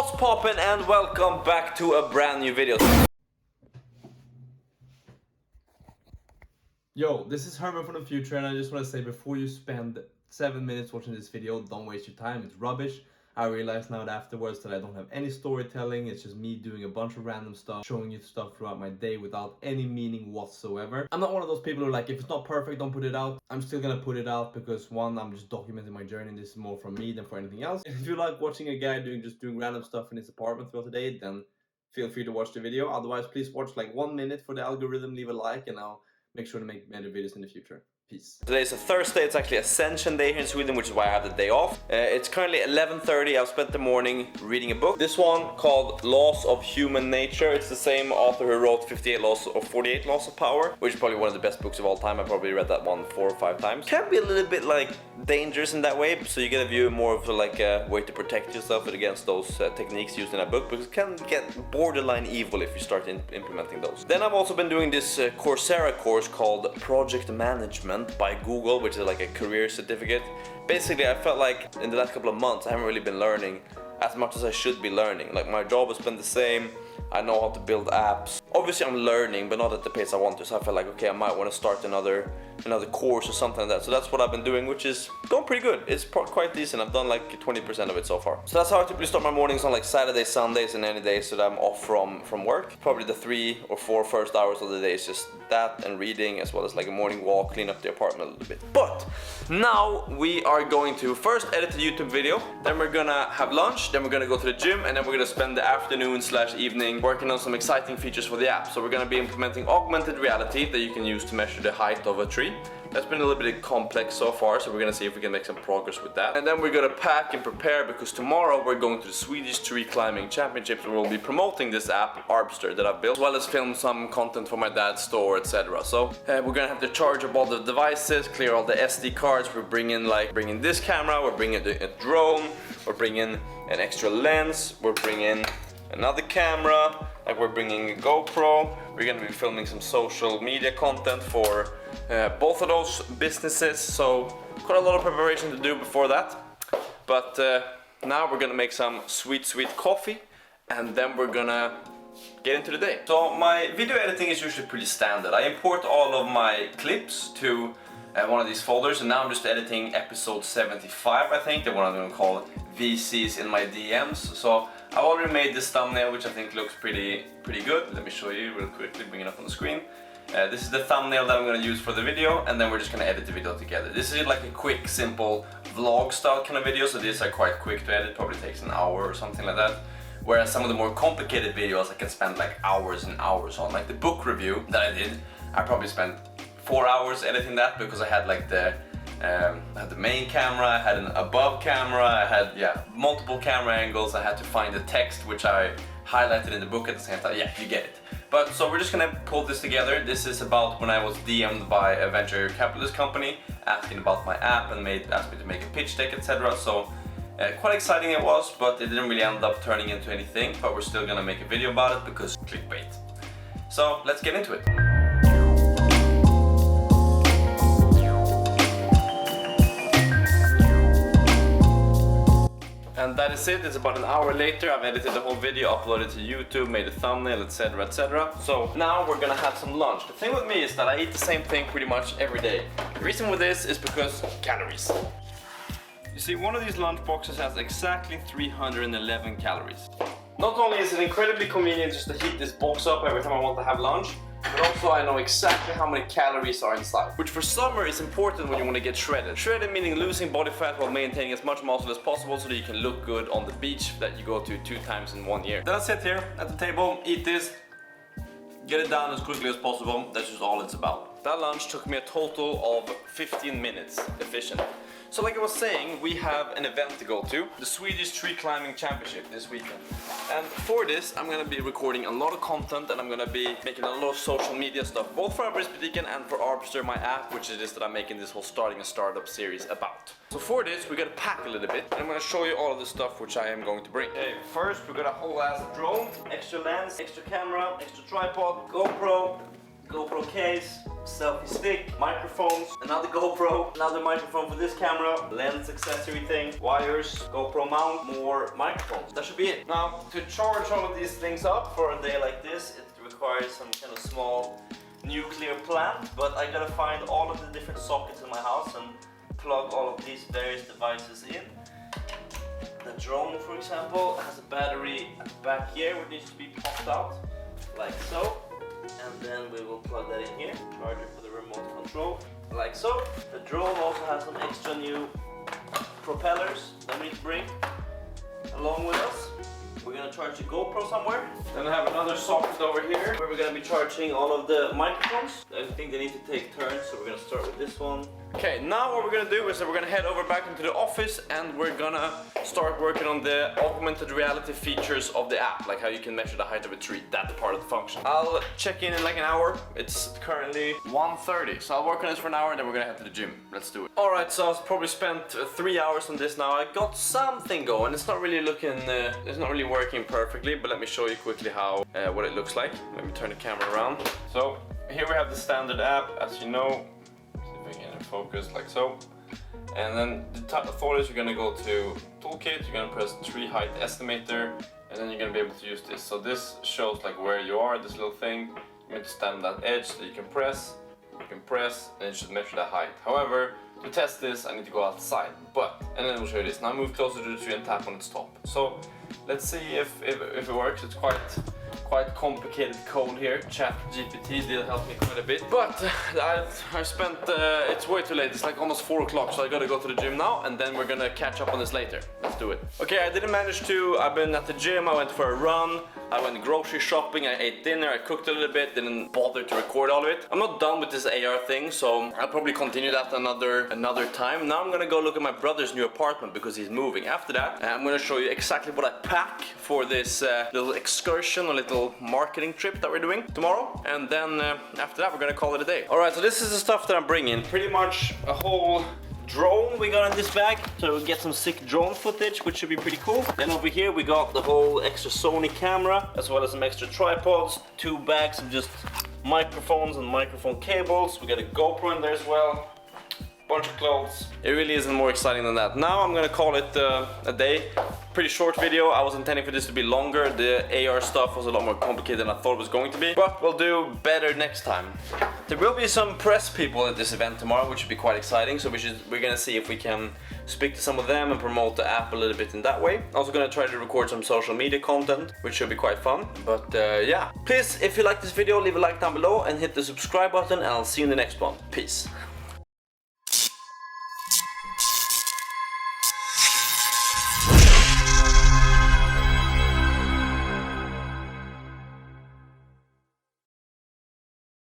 What's poppin' and welcome back to a brand new video. Yo, this is Herman from the future, and I just want to say before you spend 7 minutes watching this video, don't waste your time. It's rubbish. I realize now afterwards that I don't have any storytelling. It's just me doing a bunch of random stuff, showing you stuff throughout my day without any meaning whatsoever. I'm not one of those people who are like, if it's not perfect, don't put it out. I'm still gonna put it out because one, I'm just documenting my journey, and this is more from me than for anything else. If you like watching a guy doing random stuff in his apartment throughout the day, then feel free to watch the video. Otherwise, please watch like 1 minute for the algorithm, leave a like, and I'll make sure to make better videos in the future. Peace. Today's a Thursday, it's actually Ascension Day here in Sweden, which is why I have the day off. It's currently 11:30, I've spent the morning reading a book. This one called Laws of Human Nature. It's the same author who wrote 48 Laws of Power, which is probably one of the best books of all time. I probably read that one 4 or 5 times. Can be a little bit like dangerous in that way, so you gotta view it more of like a way to protect yourself against those techniques used in that book, because it can get borderline evil if you start implementing those. Then I've also been doing this Coursera course called Project Management by Google, which is like a career certificate. Basically, I felt like in the last couple of months I haven't really been learning as much as I should be learning. Like, my job has been the same. I know how to build apps. Obviously I'm learning, but not at the pace I want to, so I felt like, okay, I might want to start another course or something like that. So that's what I've been doing, which is going pretty good. It's quite decent. I've done like 20% of it so far. So that's how I typically start my mornings on like Saturdays, Sundays, and any days that I'm off from work. Probably the 3 or 4 first hours of the day is just that and reading, as well as like a morning walk, clean up the apartment a little bit. But now we are going to first edit the YouTube video, then we're gonna have lunch, then we're gonna go to the gym, and then we're gonna spend the afternoon/evening working on some exciting features for the app. So we're gonna be implementing augmented reality that you can use to measure the height of a tree. That's been a little bit complex so far, so we're gonna see if we can make some progress with that. And then we're gonna pack and prepare, because tomorrow we're going to the Swedish Tree Climbing Championships, where we'll be promoting this app, Arbster, that I've built, as well as film some content for my dad's store, etc. So we're gonna have to charge up all the devices, clear all the SD cards. We're bringing this camera, we're bringing a drone, we're bringing an extra lens, we're bringing another camera, like we're bringing a GoPro. We're gonna be filming some social media content for both of those businesses, so quite a lot of preparation to do before that. But now we're gonna make some sweet coffee, and then we're gonna get into the day. So my video editing is usually pretty standard. I import all of my clips to one of these folders, and now I'm just editing episode 75, I think, the one I'm gonna call VCs in my DMs. So I've already made this thumbnail, which I think looks pretty good. Let me show you real quickly, bring it up on the screen. This is the thumbnail that I'm going to use for the video, and then we're just going to edit the video together. This is like a quick, simple vlog style kind of video, so these are quite quick to edit, probably takes an hour or something like that. Whereas some of the more complicated videos I can spend like hours and hours on. Like the book review that I did, I probably spent 4 hours editing that, because I had like I had the main camera, I had an above camera, I had multiple camera angles, I had to find the text which I highlighted in the book at the same time. Yeah, you get it. But so we're just gonna pull this together. This is about when I was DM'd by a venture capitalist company asking about my app and asked me to make a pitch deck, etc. So quite exciting it was, but it didn't really end up turning into anything. But we're still gonna make a video about it because clickbait. So let's get into it. And that is it. It's about an hour later. I've edited the whole video, uploaded to YouTube, made a thumbnail, etc, etc. So now we're gonna have some lunch. The thing with me is that I eat the same thing pretty much every day. The reason with this is because calories. You see, one of these lunch boxes has exactly 311 calories. Not only is it incredibly convenient just to heat this box up every time I want to have lunch, but also I know exactly how many calories are inside. Which for summer is important when you want to get shredded. Shredded meaning losing body fat while maintaining as much muscle as possible, so that you can look good on the beach that you go to 2 times in 1 year. Then I sit here at the table, eat this, get it down as quickly as possible. That's just all it's about. That lunch took me a total of 15 minutes, efficient. So like I was saying, we have an event to go to, the Swedish Tree Climbing Championship this weekend. And for this, I'm gonna be recording a lot of content, and I'm gonna be making a lot of social media stuff, both for Arbetsbutiken and for Arbster, my app, which it is that I'm making this whole starting a startup series about. So for this, we're gonna pack a little bit, and I'm gonna show you all of the stuff which I am going to bring. Okay, first we got a whole ass drone, extra lens, extra camera, extra tripod, GoPro, GoPro case, selfie stick, microphones, another GoPro, another microphone for this camera, lens accessory thing, wires, GoPro mount, more microphones. That should be it. Now, to charge all of these things up for a day like this, it requires some kind of small nuclear plant, but I gotta find all of the different sockets in my house and plug all of these various devices in. The drone, for example, has a battery back here which needs to be popped out, like so. And then we will plug that in here, charger for the remote control, like so. The drone also has some extra new propellers that we need to bring along with us. We're gonna charge the GoPro somewhere. Then I have another socket over here where we're gonna be charging all of the microphones. I think they need to take turns, so we're gonna start with this one. Okay, now what we're gonna do is that we're gonna head over back into the office and we're gonna start working on the augmented reality features of the app, like how you can measure the height of a tree, that part of the function. I'll check in like an hour. It's currently 1:30, so I'll work on this for an hour and then we're gonna head to the gym. Let's do it. Alright, so I've probably spent 3 hours on this now. I got something going. It's not really looking, it's not really working perfectly, but let me show you quickly how, what it looks like. Let me turn the camera around. So here we have the standard app, as you know. Focus like so, and then the thought is you're gonna go to toolkit, you're gonna press tree height estimator, and then you're gonna be able to use this. So this shows like where you are, this little thing. You need to stand on that edge that you can press, and it should measure the height. However, to test this, I need to go outside, and then we'll show you this. Now move closer to the tree and tap on its top. So let's see if it works. It's quite complicated code here. ChatGPT did help me quite a bit, but I spent it's way too late. It's like almost 4 o'clock, so I gotta go to the gym now, and then we're gonna catch up on this later. Let's do it. Okay, I didn't manage to. I've been at the gym. I went for a run. I went grocery shopping. I ate dinner. I cooked a little bit. Didn't bother to record all of it. I'm not done with this AR thing, so I'll probably continue that another time. Now I'm gonna go look at my brother's new apartment because he's moving. After that, I'm gonna show you exactly what I pack for this little excursion, a little marketing trip that we're doing tomorrow, and then after that we're gonna call it a day. Alright, so this is the stuff that I'm bringing. Pretty much a whole drone we got in this bag, so we'll get some sick drone footage, which should be pretty cool. Then over here we got the whole extra Sony camera, as well as some extra tripods, 2 bags of just microphones and microphone cables. We got a GoPro in there as well. Bunch of clothes. It really isn't more exciting than that. Now I'm gonna call it a day. Pretty short video. I was intending for this to be longer. The AR stuff was a lot more complicated than I thought it was going to be, but we'll do better next time. There will be some press people at this event tomorrow, which should be quite exciting. So we're gonna see if we can speak to some of them and promote the app a little bit in that way. Also gonna try to record some social media content, which should be quite fun. But yeah, please, if you like this video, leave a like down below and hit the subscribe button, and I'll see you in the next one. Peace.